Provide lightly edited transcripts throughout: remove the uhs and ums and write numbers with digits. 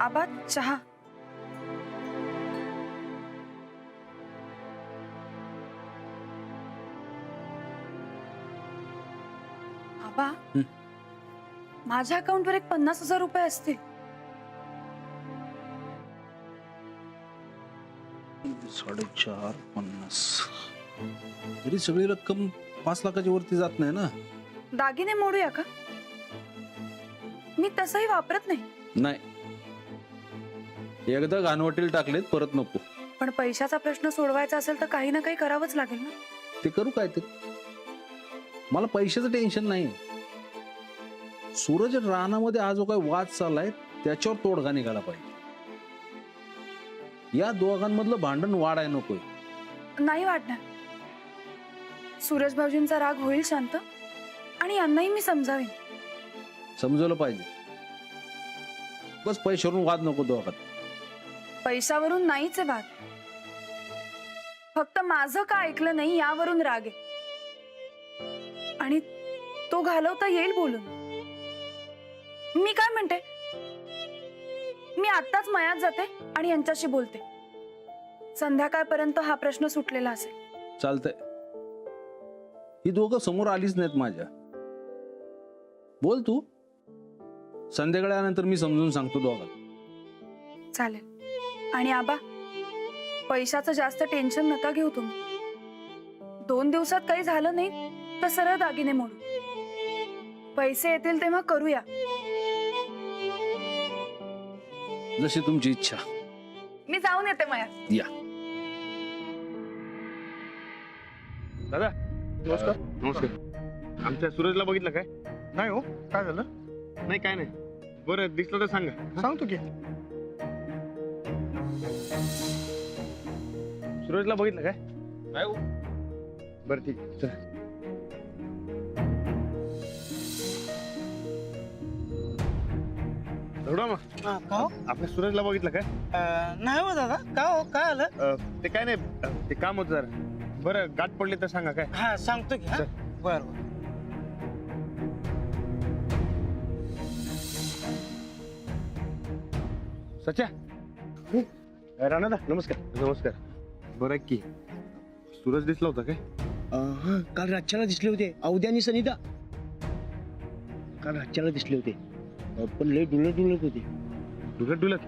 आबा चहा. आबा माझ्या अकाउंटवर एक 50,000 रुपये असतील. 4.50 तरी सगळी रक्कम 5 लाखाच्या वरती जात नाही ना. दागिने मोडूया का? मी तसंही वापरत नाही. नाही, एकदा घाणवटील टाकलेत, परत नको. पण पैशाचा प्रश्न सोडवायचा असेल तर काही ना काही करावंच लागेल ना. ते करू काय ते. मला पैशाचं टेन्शन नाही. सूरज रानामध्ये हा जो काही वाद चाललाय त्याच्यावर तोडगा निघाला पाहिजे. या दोघांमधलं भांडण वाढाय नकोय. नाही वाटणार. सूरज भाऊजींचा राग होईल शांत आणि यांनाही मी समजावीन. समजवलं पाहिजे. बस पैशावरून वाद नको दोघात. पैशावरून नाहीच आहे वाद. फक्त माझं का ऐकलं नाही यावरून राग आहे. आणि तो घालवता येईल बोलून. मी काय म्हणते, मी आत्ताच मयात जाते आणि यांच्याशी बोलते. संध्याकाळपर्यंत हा प्रश्न सुटलेला असेल. चालतंय. ही दोघं समोर आलीच नाहीत माझ्या. बोल तू. संध्याकाळी आल्यानंतर मी समजून सांगतो दोघांना. चालेल. आणि आबा पैशाचं जास्त टेन्शन नका घेऊ तुम्ही. 2 दिवसात काही झालं नाही तर सरळ दागिने मोडू. पैसे येतील तेव्हा करूया. जशी तुमची इच्छा. मी जाऊन येते मया. या. दादा नमस्कार. नमस्कार. आमच्या सूरजला बघितलं काय? नाही हो, काय झालं? नाही काय नाही. बरं दिसलं तर सांगा. सांगतो की. सूरजला बघितलं काय? नाही हो. बरं ठीक आहे, चल. एवढा मग का हो? आपल्या सूरजला बघितलं काय? नाही हो दादा. का हो, काय आलं? ते काय नाही, ते काम होतं जरा. बरं गाठ पडली तर सांगा काय? हा सांगतो की. चल. बर. सच्या राणा नमस्कार. नमस्कार. बरं की सूरज दिसला होता काय? काल रातच्याला दिसले होते अवध्या आणि सनिता. काल रातच्याला दिसले होते, पण लय डुलत डुलत होते. डुलत डुलत?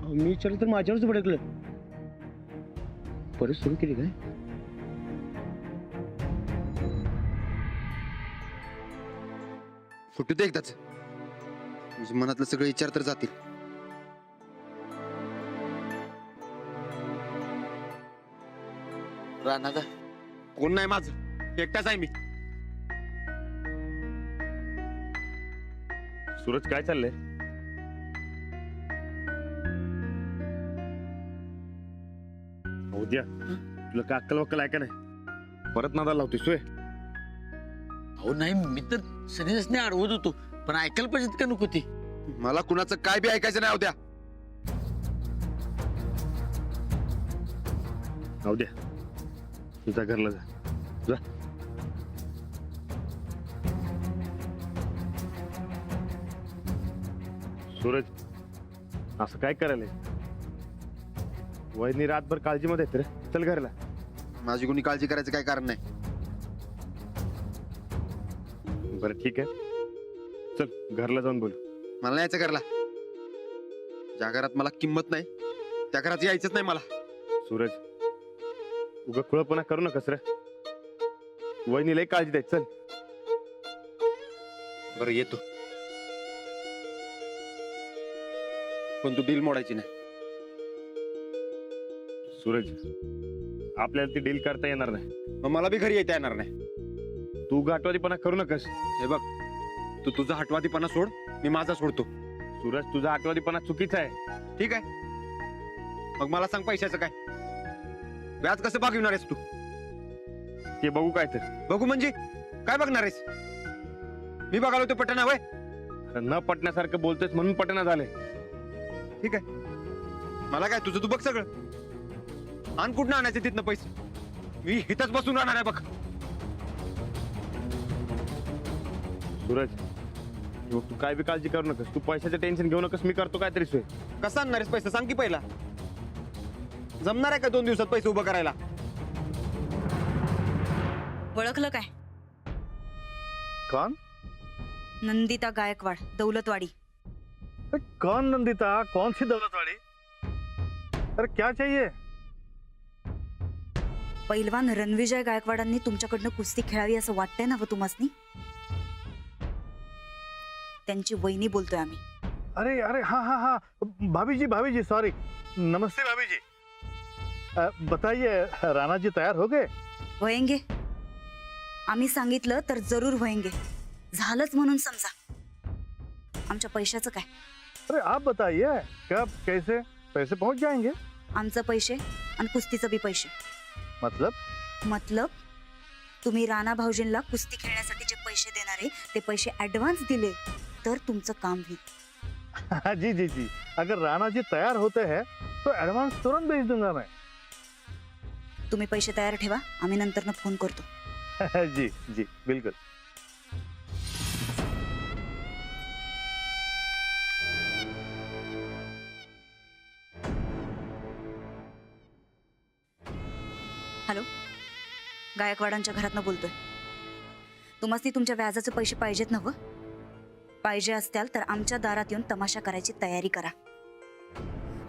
मी विचारलं तर माझ्यावरच भडकलं. परत सुरू केली काय? फुटू दे एकदाच. तुझ्या मनातलं सगळे विचार तर जातील. राणादा कोण नाही माझं, एकटाच आहे मी. सूरज काय चाललंय? उद्या तुला का अक्कल वक्कल आहे का नाही? परत नादा लावतोय सोय. अहो नाही, मी तर सनीदासने अडवत होतो, पण ऐकायला पाहिजे का नको ती. मला कुणाचं काय बी ऐकायचं नाही उद्या. उद्या तुझ्या घरला जा. जा. सूरज असं काय करायला? वहिनी रातभर काळजीमध्ये आहेत रे. चल घरला. माझी कोणी काळजी करायचं काय कारण नाही. बरं ठीक आहे, चल घरला जाऊन बोलू. मला नाही यायचं घरला. ज्या घरात मला किंमत नाही त्या घरात यायचंच नाही मला. सूरज उगा खुळपणा करू नकस रे. वहिनी लय काळजी द्यायची. चल. बरं येतो, पण तू डील मोडायची नाही. सूरज आपल्याला ती डील करता येणार नाही. मग मला बी घरी येता येणार नाही. तू गाठवादीपणा करू नकस. हे बघ, तू तुझा हटवादीपणा सोड, मी माझा सोडतो. सूरज तुझा आठवादीपणा चुकीचा आहे. ठीक आहे, मग मला सांग पैशाचं काय? व्याज कसं भागविणार आहेस तू? ते बघू काय तर. बघू म्हणजे काय बघणार आहेस? मी बघायला होतो पटना वय. न पटण्यासारखं बोलतोयस म्हणून पटना झाले. ठीक आहे, मला काय, तुझं तू बघ सगळं. आण कुठनं आणायचे तिथनं पैसे? मी इथंच बसून राहणार आहे बघ. सूरज हे बघ, तू काय बी काळजी करू नकोस, तू पैशाचं टेन्शन घेऊ नकोस, मी करतो काहीतरी सोय. कसं आणणार आहेस पैसे सांग की पहिला. जमणार आहे का 2 दिवसात पैसे उभं करायला? ओळखलं काय? कौन? नंदिता गायकवाड, दौलतवाडी. कौन नंदिता? कौन सी दौलतवाड़ी? अरे क्या चाहिए? पैलवान रणविजय गायकवाडांनी तुमच्याकडनं कुस्ती खेळावी असं वाटतंय ना व तुम्हासनी? त्यांची वहिनी बोलतोय आम्ही. अरे अरे हाँ हाँ हाँ, भाभी जी सॉरी. नमस्ते भाभी जी. बताइए, राणा जी तैयार हो गए? व्हयंगे. आम्ही सांगितलं तर जरूर व्हयंगे. झालंच म्हणून समजा. आमच्या पैशाचं काय? अरे आप बताइए, कब कैसे पैसे पहुंच जाएंगे? आमचं पैसे आणि कुस्तीचं बी पैसे. मतलब तुम्ही राणा भाऊजींना कुस्ती खेळण्यासाठी जे पैसे देणारे ते पैसे ऍडव्हान्स दिले तर तुमचं काम होईल. हाँ, जी जी जी, अगर राणा जी तैयार होते हैं तो एडवांस तुरंत भेज दूंगा मैं. तुम्ही पैसे तयार ठेवा, आम्ही नंतर फोन करतो. जी जी बिल्कुल. हॅलो, गायकवाडांच्या घरातनं बोलतोय. तुम्हासनी तुमच्या व्याजाचे पैसे पाहिजेत ना? पाहिजे असत्याल तर आमच्या दारात येऊन तमाशा करायची तयारी करा.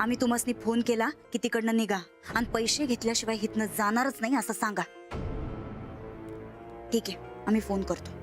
आम्ही तुम्हासनी फोन केला की तिकडनं निघा आणि पैसे घेतल्याशिवाय हितनं जाणारच नाही असं सांगा. ठीक आहे, आम्ही फोन करतो.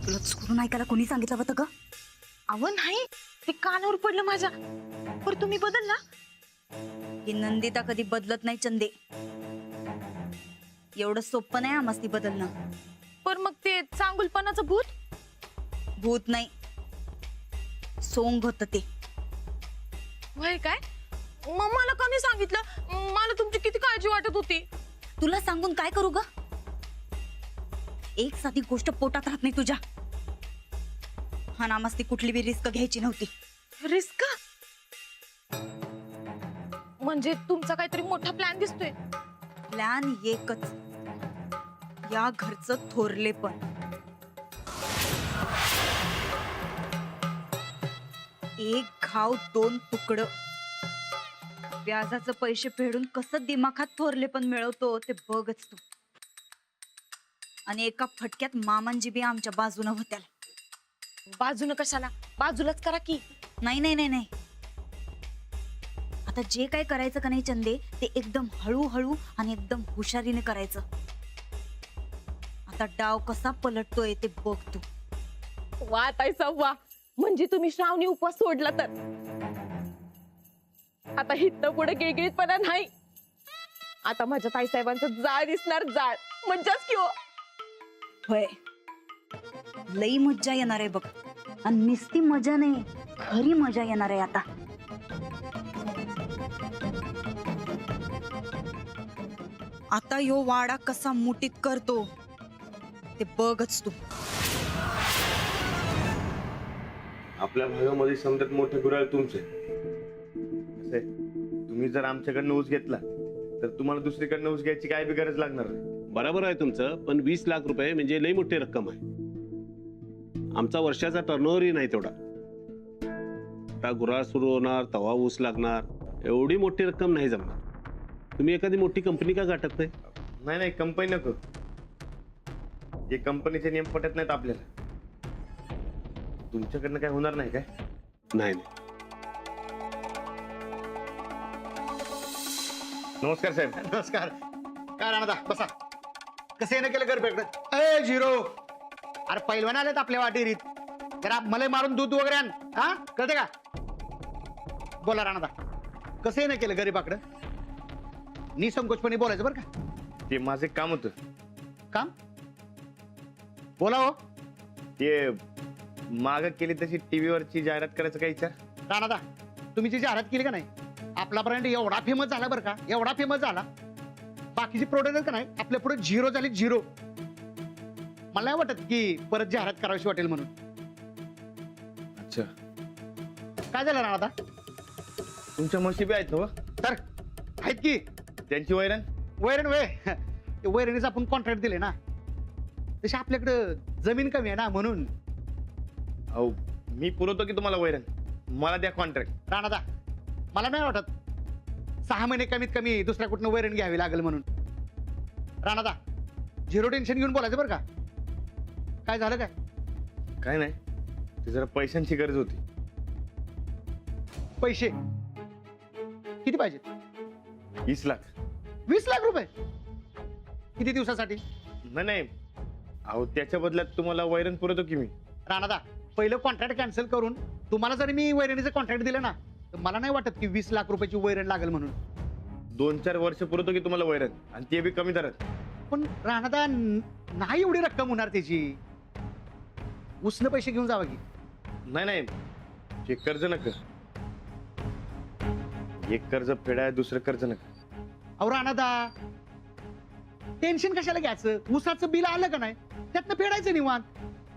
तुला चुकून ऐकायला कोणी सांगितलं होतं ग? अहो नाही, ते कानावर पडलं माझ्या. पण तुम्ही बदलला? ही नंदिता कधी बदलत नाही चंदे. एवढं सोपं नाही आम्हाला बदलणं. पण मग ते चांगुलपणाचं भूत? भूत नाही, सोंग होत ते. वय काय? मग मला का नाही सांगितलं? मला तुमची किती काळजी वाटत होती. तुला सांगून काय करू ग? एक साधी गोष्ट पोटात राहत नाही तुझ्या. हा नामस्ती कुठली बी रिस्क घ्यायची नव्हती. रिस्क? म्हणजे तुमचा काहीतरी मोठा प्लॅन दिसतोय. प्लॅन एकच, या घरचं थोरले पण. एक घाव 2 तुकडं. व्याजाचं पैसे फेडून कसं दिमाखात थोरले पण मिळवतो ते बघच तू. आणि एका फटक्यात मामांजी बी आमच्या बाजूने होत्या. बाजूनं कशाला? बाजूलाच करा की. नाही नाही नाही नाही, आता जे काय करायचं का नाही चंदे ते एकदम हळूहळू आणि एकदम हुशारीने करायचं. आता डाव कसा पलटतोय ते बघ तू. वा ताईसा वा, म्हणजे तुम्ही श्रावणी उपवास सोडला तर आता हित पुढे गिळगिळीतपणा नाही. आता माझ्या ताईसाहेबांचं जाळ दिसणार, जाळ. म्हणजेच की हो. होय, लई मज्जा येणार आहे बघ. आणि नुसती मजा नाही, खरी मजा येणार आहे आता. आता यो वाडा कसा मुठीत करतो ते बघच तू. आपल्या भागामध्ये समजत मोठे गुराळ तुमचे. कसं आहे, तुम्ही जर आमच्याकडनं ऊस घेतला तर तुम्हाला दुसरीकडनं ऊस घ्यायची काय बी गरज लागणार नाही. बरोबर आहे तुमचं, पण 20 लाख रुपये म्हणजे लई मोठी रक्कम आहे. आमचा वर्षाचा टर्नओव्हरही नाही तेवढा. आता गुराळ सुरू होणार, तवा ऊस लागणार, एवढी मोठी रक्कम नाही जमणार. तुम्ही एखादी मोठी कंपनी का गाठत नाही? नाही नाही, कंपनी नको. जे कंपनीचे नियम पटत नाहीत आपल्याला. तुमच्याकडनं काय होणार नाही काय? नाही नाही. नमस्कार साहेब. नमस्कार. काय राणा बसा. कसं येणं केलं गरबेकडे? ए झिरो, अरे पैलवान आलेत आपल्या वाटेरीत. जरा मला मारून दूध वगैरे आण. हा, कळते का? बोला राणा, कसं येणं केलं गरीबाकडं? निसंकोचपणे बोलायचं बरं का. ते माझं काम होतं. काम? बोला हो. ते माग केली तशी टीव्हीवरची जाहिरात करायचं काय विचार? राणा तुम्ही ती जाहिरात केली का नाही? आपला ब्रँड एवढा फेमस झाला बरं का, एवढा फेमस झाला, बाकीचे प्रोडक्ट का नाही आपल्या पुढे झिरो झाले, झिरो. मला नाही वाटत की परत जाहिरात करावीशी वाटेल म्हणून. अच्छा, काय झालं ना आता? तुमच्या म्हशी बी आहेत हो? तर आहेत की त्यांची वैरण वैरण वैरणीचं आपण कॉन्ट्रॅक्ट दिले ना, तशी आपल्याकडं जमीन कमी आहे ना म्हणून. अहो मी पुरवतो की तुम्हाला वैरण, मला द्या कॉन्ट्रॅक्ट. राणादा, मला नाही वाटत 6 महिने कमीत कमी दुसऱ्या कुठनं वैरण घ्यावी लागेल म्हणून. राणादा, झिरो टेन्शन घेऊन बोलायचं बरं का. काय झालं काय? काय नाही, ते जरा पैशांची गरज होती. पैसे किती पाहिजे? 20 लाख. 20 लाख रुपये? किती दिवसासाठी? नाही नाही, अहो त्याच्या बदल्यात तुम्हाला वैरण पुरवतो की मी. राणादा, पहिलं कॉन्ट्रॅक्ट कॅन्सल करून तुम्हाला जर मी वैरणीचं कॉन्ट्रॅक्ट दिलं ना, तर मला नाही वाटत की 20 लाख रुपयाची वैरण लागेल म्हणून. 2-4 वर्ष पुरवतो की तुम्हाला वैरण, आणि ते बी कमी दरात. पण राणादा, नाही एवढी रक्कम होणार त्याची. उसनं पैसे घेऊन जावा की. नाही नाही, ते कर्ज नका. एक कर्ज फेडाय, दुसरं कर्ज नका. अहो राणादा, टेन्शन कशाला घ्यायचं? ऊसाचं बिल आलं का नाही, त्यातनं फेडायचं निवांत.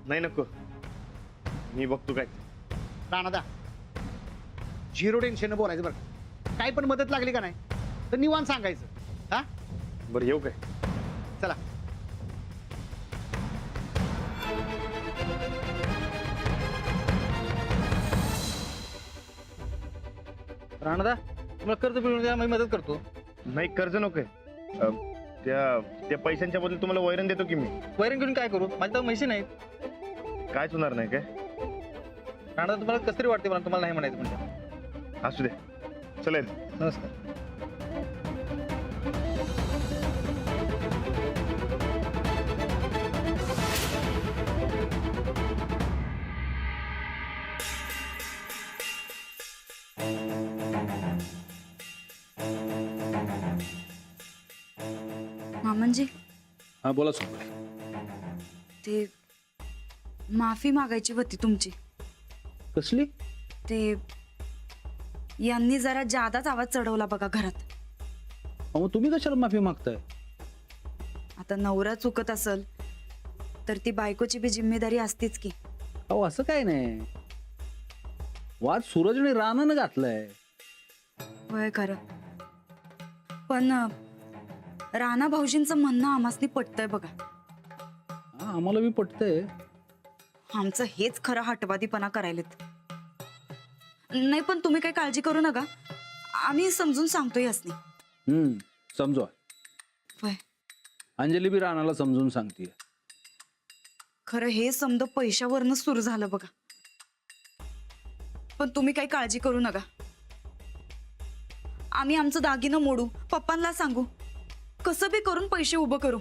नाही नको, मी बघतो काय. राणादा, झिरो टेन्शन बोलायचं बरं. काय पण मदत लागली का नाही तर निवांत सांगायचं. हा, बरं येऊ काय? चला. राणादा, तुम्हाला कर्ज मिळवून द्या, मी मदत करतो. नाही कर्ज नकोय. त्या पैशांच्या बदल तुम्हाला वैरण देतो की मी. वैरण घेऊन काय करू? माझ्या तर म्हशी नाहीत. कायच होणार नाही काय? राणादा, तुम्हाला कसं तरी वाटते, मला तुम्हाला नाही म्हणायचं म्हणजे. असू दे, चला. नमस्कार. मामनजी, हा बोला सोबत. ते माफी मागायची होती तुमची. कसली? ते यांनी जरा जादाच आवाज चढवला बघा घरात. मग तुम्ही कशाला माफी मागताय? आता नवरा चुकत असल तर ती बायकोची बी जिम्मेदारी असतीच की. अहो असं काय नाही, वाद सूरजने रानानं घातलाय. होय खरं, पण राणा भाऊजींचं म्हणणं आम्हासनी पटतंय बघा. हा, आम्हाला बी पटतंय. आमचं हेच खरं हटवादीपणा करायलेत. नाही पण तुम्ही काही काळजी करू नका, आम्ही समजून सांगतोय यासनी. समजवा. होय, अंजली बी राणाला समजून सांगते. खरं हे समज पैशावरनं सुरू झालं बघा. पण तुम्ही काही काळजी करू नका, आम्ही आमचं दागिनं मोडू, पप्पांना सांगू, कसं बी करून पैसे उभं करू.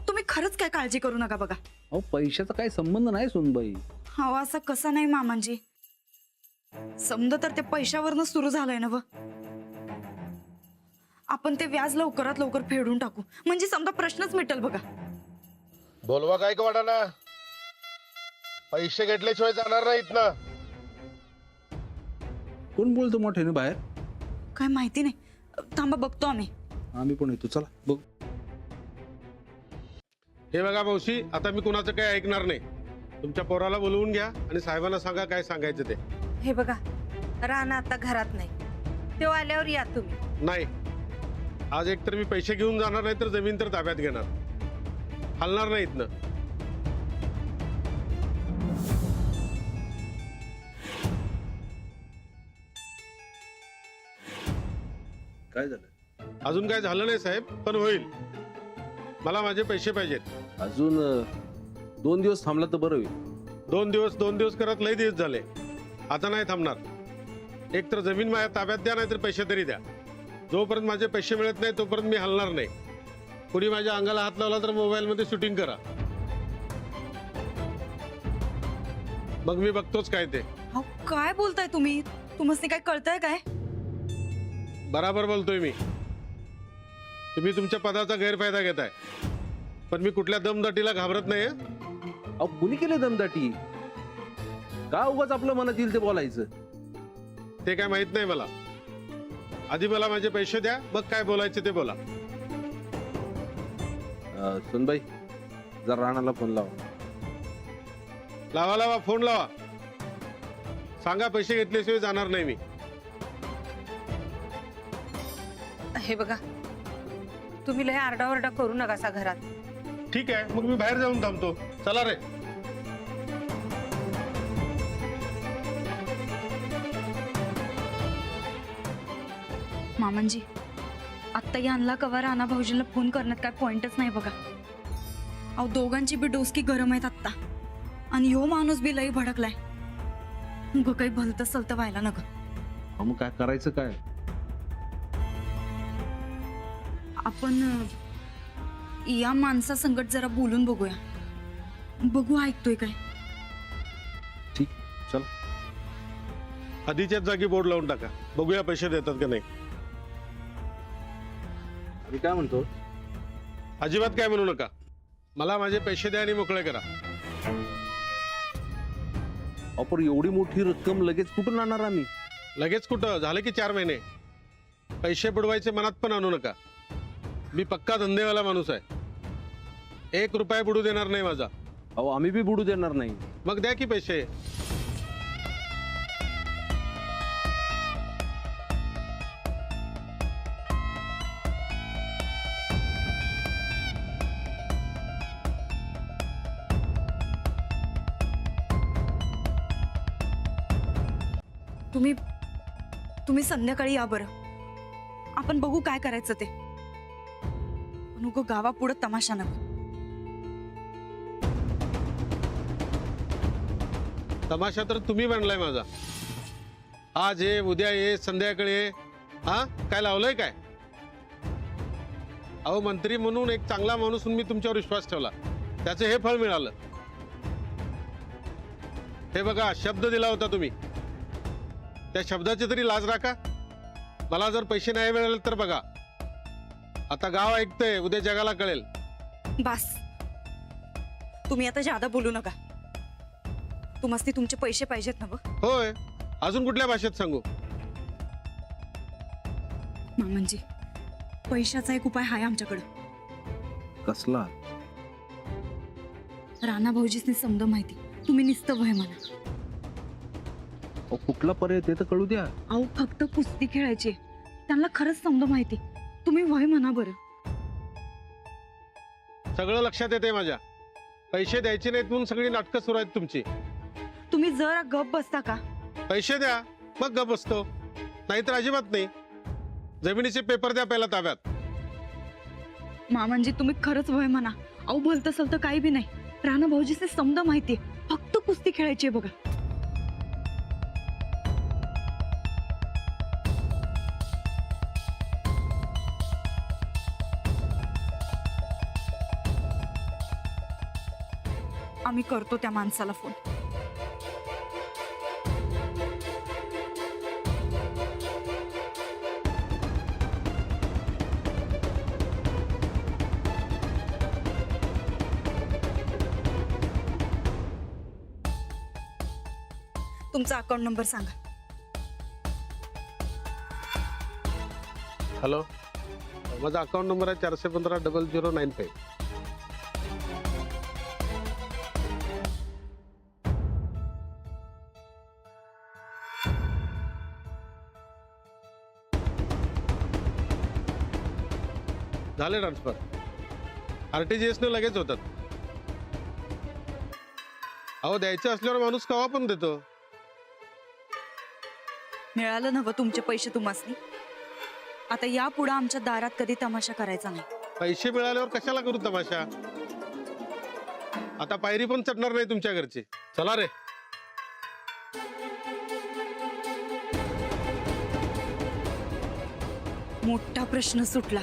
तुम्ही खरंच काय काळजी करू नका बघा. अहो पैशाचा काही संबंध नाही सुनबाई. हवा असा कसा नाही मामांजी, समजा तर त्या पैशावरनं सुरू झालंय ना. आपण ते व्याज लवकरात लवकर फेडून टाकू, म्हणजे समजा प्रश्नच मिटेल बघा. बोलवा काय का वाटाणा, पैसे घेतल्याशिवाय जाणार नाहीत ना. कोण बोलतो मोठ्याने बाहेर? काय माहिती नाही, थांबा बघतो आम्ही. आम्ही पण येतो, चला बघ. हे बघा मावशी, आता मी कुणाचं काय ऐकणार नाही. तुमच्या पोराला बोलवून घ्या आणि साहेबांना सांगा काय सांगायचं ते. हे बघा, राणा आता घरात नाही, तो आल्यावर या तुम्ही. नाही, आज एकतर मी पैसे घेऊन जाणार नाही, तर जमीन तर ताब्यात घेणार. हलणार नाही इथनं. काय झालं? अजून काय झालं नाही साहेब, पण होईल. मला माझे पैसे पाहिजेत. अजून 2 दिवस थांबला तर बरं होईल. 2 दिवस करत लय दिवस झाले, आता नाही थांबणार. एक तर जमीन माझ्या ताब्यात द्या, नाही तर पैसे तरी द्या. जोपर्यंत माझे पैसे मिळत नाही तोपर्यंत मी हलणार नाही. कुणी माझ्या अंगाला हात लावला तर मोबाईल मध्ये शूटिंग करा, मग मी बघतोच काय ते. अहो काय बोलताय तुम्ही? तुम्हाला काय कळतंय काय? बराबर बोलतोय मी. तुम्ही तुमच्या पदाचा गैरफायदा घेताय, पण मी कुठल्या दमदाटीला घाबरत नाही. अहो कुणी केलं दमदाटी? का उगाच आपलं मनात येईल ते बोलायचं? ते काय माहित नाही मला. आधी मला माझे पैसे द्या, मग काय बोलायचे ते बोला. सुनबाई जरा राणाला फोन लावा. लावा फोन लावा. सांगा पैसे घेतल्याशिवाय जाणार नाही मी. हे बघा, तुम्ही लय आरडाओरडा करू नका घरात. ठीक आहे, मग मी बाहेर जाऊन थांबतो. चला रे. मामांजी, आत्ता यांना कवा राणा भाऊजीला फोन करण्यात काय पॉइंटच नाही बघा. अहो दोघांची बी डोसकी गरम आहेत आत्ता, आणि ह्यो माणूस बी लई भडकलाय. उगं काही भलतं सलतं व्हायला नका. मग काय करायचं काय? आपण या माणसा संकट जरा बोलून बघूया. बघू ऐकतोय काय. ठीक, चल. आधीच्याच जागी बोर्ड लावून टाका. बघूया पैसे देतात का नाही. मी काय म्हणतो, अजिबात काय म्हणू नका. मला माझे पैसे द्या आणि मोकळे करा. अपर एवढी मोठी रक्कम लगेच कुठून आणणार आम्ही? लगेच कुठं, झालं की 4 महिने. पैसे बुडवायचे मनात पण आणू नका. मी पक्का धंदेवाला माणूस आहे. 1 रुपया बुडू देणार नाही माझा. अहो आम्ही बी बुडू देणार नाही. मग द्या की पैसे. तुम्ही संध्याकाळी या बरं. आपण बघू काय करायचं ते. नको गावापुढं तमाशा नको. तमाशा तर तुम्ही बनलाय माझा. आज ये, उद्या ये, संध्याकाळी ये. हा काय लावलंय काय? अहो मंत्री म्हणून एक चांगला माणूस म्हणून मी तुमच्यावर विश्वास ठेवला. त्याचं हे फळ मिळालं. हे बघा, शब्द दिला होता तुम्ही. त्या शब्दाची तरी लाज राखा. मला जर पैसे नाही मिळाले तर बघा, आता गाव ऐकतंय, उद्या जगाला कळेल. बस, तुम्ही आता जादा बोलू नका. तुम्हाला तुमचे पैसे पाहिजेत ना? होय, अजून कुठल्या भाषेत सांगू? मामांजी, पैशाचा एक उपाय आहे आमच्याकडे. कसला? राणा भाऊजीसनी समजा माहिती. तुम्ही निस्तं वय म्हणा. कुठला पर्याय ते तर कळू द्या. अहो फक्त कुस्ती खेळायची. त्यांना खरंच समजा माहिती. तुम्ही वय म्हणा बरं. सगळं लक्षात येते माझ्या. पैसे द्यायचे नाहीत म्हणून सगळी नाटकं सुरू आहेत तुमची. तुम्ही जरा गप बसता का? पैसे द्या, मग गप बसतो. नाहीतर अजिबात नाही. जमिनीचे पेपर द्या पहिला ताब्यात. मामांजी, तुम्ही खरंच वय म्हणा. अहो भलतं सलतं काही बी नाही. राणा भाऊजीसनी समजा माहिती. फक्त कुस्ती खेळायची बघा. आम्ही करतो त्या माणसाला फोन. तुमचा अकाउंट नंबर सांगा. हॅलो, माझा अकाउंट नंबर आहे 415-0095. झाले ट्रान्सफर. RTGS ने लगेच होतात. अहो द्यायचे असल्यावर माणूस कवा पण देतो. मिळालं नवं तुमचे पैसे तुम्हासनी. आता यापुढे आमच्या दारात कधी तमाशा करायचा नाही. पैसे मिळाल्यावर कशाला करू तमाशा? आता पायरी पण चढणार नाही तुमच्या घरची. चला रे. मोठा प्रश्न सुटला.